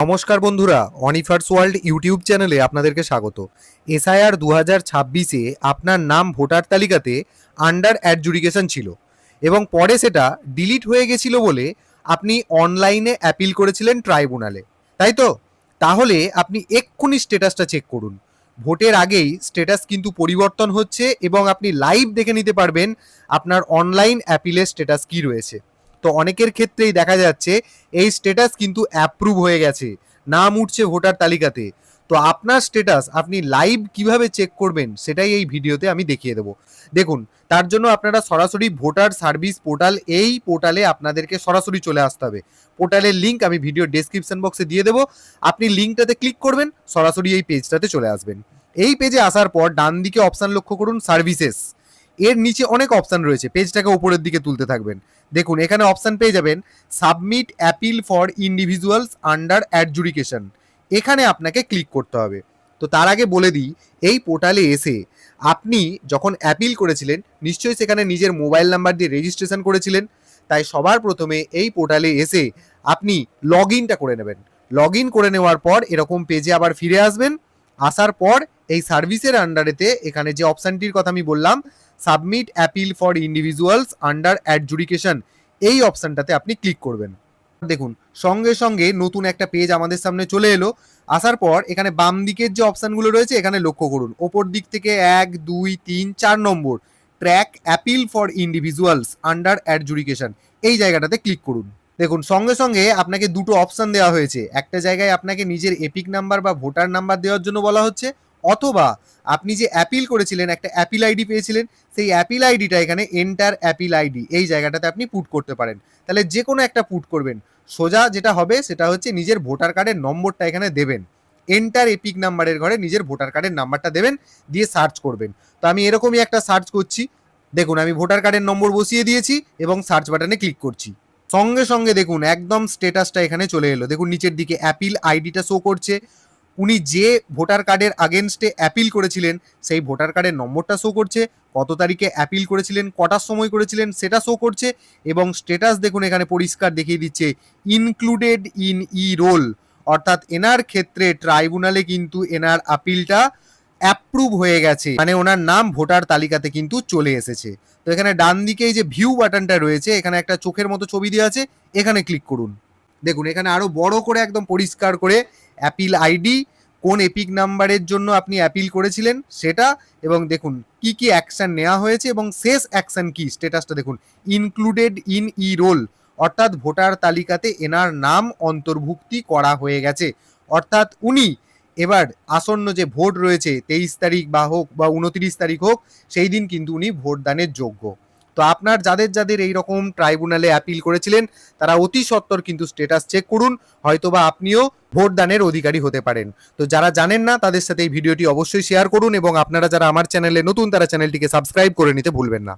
নমস্কার বন্ধুরা, অনিফার্স world YouTube চ্যানেলে আপনাদেরকে স্বাগত। এসআইআর 2026-এ আপনার নাম ভোটার তালিকাতে আন্ডার অ্যাডজুডিকেশন ছিল এবং পরে সেটা ডিলিট হয়ে গেছিল বলে আপনি অনলাইনে অ্যাপিল করেছিলেন ট্রাইব্যুনালে, তাই তো? তাহলে আপনি এক্ষুনি স্ট্যাটাসটা চেক করুন। ভোটের আগেই স্ট্যাটাস কিন্তু পরিবর্তন হচ্ছে এবং আপনি লাইভ দেখে নিতে পারবেন আপনার অনলাইন অ্যাপিলের স্ট্যাটাস কী রয়েছে। তো অনেকের ক্ষেত্রেই দেখা যাচ্ছে এই স্ট্যাটাস কিন্তু অ্যাপ্রুভ হয়ে গেছে, নাম উঠছে ভোটার তালিকাতে। তো আপনার স্ট্যাটাস আপনি লাইভ কিভাবে চেক করবেন সেটাই এই ভিডিওতে আমি দেখিয়ে দেবো। দেখুন, তার জন্য আপনারা সরাসরি ভোটার সার্ভিস পোর্টাল, এই পোর্টালে আপনাদেরকে সরাসরি চলে আসতে হবে। পোর্টালের লিঙ্ক আমি ভিডিও ডেসক্রিপশন বক্সে দিয়ে দেবো। আপনি লিঙ্কটাতে ক্লিক করবেন, সরাসরি এই পেজটাতে চলে আসবেন। এই পেজে আসার পর ডান দিকে অপশান লক্ষ্য করুন, সার্ভিসেস। এর নিচে অনেক অপশান রয়েছে, পেজটাকে উপরের দিকে তুলতে থাকবেন। দেখুন, এখানে অপশান পেয়ে যাবেন submit appeal for individuals under adjudication. এখানে আপনাকে ক্লিক করতে হবে। তো তার আগে বলে দিই, এই পোর্টালে এসে আপনি যখন অ্যাপিল করেছিলেন নিশ্চয়ই সেখানে নিজের মোবাইল নাম্বার দিয়ে রেজিস্ট্রেশন করেছিলেন। তাই সবার প্রথমে এই পোর্টালে এসে আপনি লগ ইনটা করে নেবেন। লগ ইন করে নেওয়ার পর এরকম পেজে আবার ফিরে আসবেন। আসার পর এই সার্ভিসের আন্ডারেতে এখানে যে অপশানটির কথা আমি বললাম, submit appeal for individuals under adjudication, এই অপশানটাতে আপনি ক্লিক করবেন। দেখুন, সঙ্গে সঙ্গে নতুন একটা পেজ আমাদের সামনে চলে এলো। আসার পর এখানে বাম দিকের যে অপশানগুলো রয়েছে এখানে লক্ষ্য করুন, ওপর দিক থেকে 1, 2, 3, 4 number track appeal for individuals under adjudication, এই জায়গাটাতে ক্লিক করুন। দেখুন, সঙ্গে সঙ্গে আপনাকে দুটো অপশান দেওয়া হয়েছে। একটা জায়গায় আপনাকে নিজের এপিক নাম্বার বা ভোটার নাম্বার দেওয়ার জন্য বলা হচ্ছে, অথবা আপনি যে অ্যাপিল করেছিলেন একটা অ্যাপিল আইডি পেয়েছিলেন, সেই অ্যাপিল আইডিটা এখানে এন্টার অ্যাপিল আইডি, এই জায়গাটাতে আপনি পুট করতে পারেন। তাহলে যে কোনো একটা পুট করবেন। সোজা যেটা হবে সেটা হচ্ছে নিজের ভোটার কার্ডের নম্বরটা এখানে দেবেন, এন্টার এপিক নাম্বারের ঘরে নিজের ভোটার কার্ডের নাম্বারটা দেবেন, দিয়ে সার্চ করবেন। তো আমি এরকমই একটা সার্চ করছি। দেখুন, আমি ভোটার কার্ডের নম্বর বসিয়ে দিয়েছি এবং সার্চ বাটনে ক্লিক করছি। সঙ্গে সঙ্গে দেখুন একদম স্ট্যাটাসটা এখানে চলে এলো। দেখুন নিচের দিকে অ্যাপিল আইডিটা শো করছে, উনি যে ভোটার কার্ডের আগেনস্টে অ্যাপিল করেছিলেন সেই ভোটার কার্ডের নম্বরটা শো করছে, কত তারিখে অ্যাপিল করেছিলেন, কটার সময় করেছিলেন সেটা শো করছে, এবং স্ট্যাটাস দেখুন এখানে পরিষ্কার দেখিয়ে দিচ্ছে ইনক্লুডেড ইন ই রোল, অর্থাৎ এনার ক্ষেত্রে ট্রাইব্যুনালে কিন্তু এনার আপিলটা অ্যাপ্রুভ হয়ে গেছে, মানে ওনার নাম ভোটার তালিকাতে কিন্তু চলে এসেছে। তো এখানে ডান দিকে এই যে ভিউ বাটনটা রয়েছে, এখানে একটা চোখের মতো ছবি দেওয়া আছে, এখানে ক্লিক করুন। দেখুন এখানে আরো বড় করে একদম পরিষ্কার করে অ্যাপিল আইডি, কোন এপিক নাম্বারের জন্য আপনি অ্যাপিল করেছিলেন সেটা, এবং দেখুন কি কি অ্যাকশন নেওয়া হয়েছে এবং শেষ অ্যাকশন কি, স্ট্যাটাসটা দেখুন ইনক্লুডেড ইন ই রোল, অর্থাৎ ভোটার তালিকাতে এনার নাম অন্তর্ভুক্তি করা হয়ে গেছে। অর্থাৎ উনি এবার আসন্ন যে ভোট রয়েছে 23 তারিখ বা হোক বা 29 তারিখ হোক, সেই দিন কিন্তু উনি ভোটদানের যোগ্য। তো আপনার যাদের যাদের এইরকম ট্রাইব্যুনালে অ্যাপিল করেছিলেন তারা অতি সত্বর কিন্তু স্ট্যাটাস চেক করুন, হয়তোবা আপনিও ভোটদানের অধিকারী হতে পারেন। তো যারা জানেন না তাদের সাথে এই ভিডিওটি অবশ্যই শেয়ার করুন, এবং আপনারা যারা আমার চ্যানেলে নতুন তারা চ্যানেলটিকে সাবস্ক্রাইব করে নিতে ভুলবেন না।